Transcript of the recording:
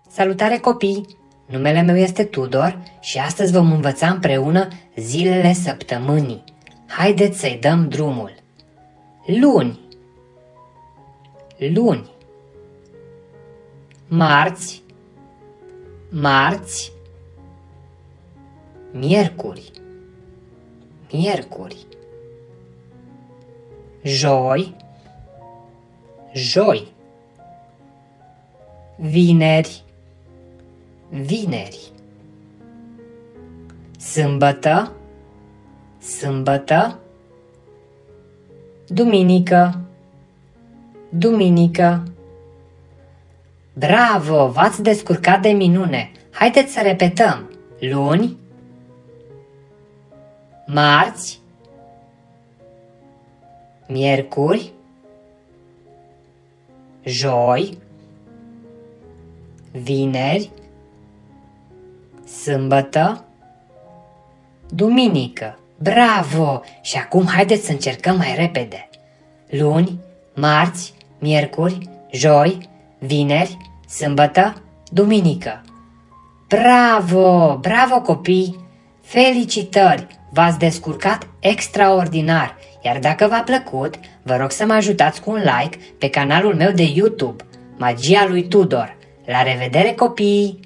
Salutare copii! Numele meu este Tudor și astăzi vom învăța împreună zilele săptămânii. Haideți să-i dăm drumul. Luni, luni. Marți, marți. Miercuri, miercuri. Joi, joi. Vineri, vineri. Sâmbătă, sâmbătă. Duminică, duminică. Bravo, v-ați descurcat de minune! Haideți să repetăm. Luni, marți, miercuri, joi, vineri, sâmbătă, duminică. Bravo! Și acum haideți să încercăm mai repede. Luni, marți, miercuri, joi, vineri, sâmbătă, duminică. Bravo! Bravo copii! Felicitări! V-ați descurcat extraordinar! Iar dacă v-a plăcut, vă rog să mă ajutați cu un like pe canalul meu de YouTube, Magia lui Tudor. La revedere copii!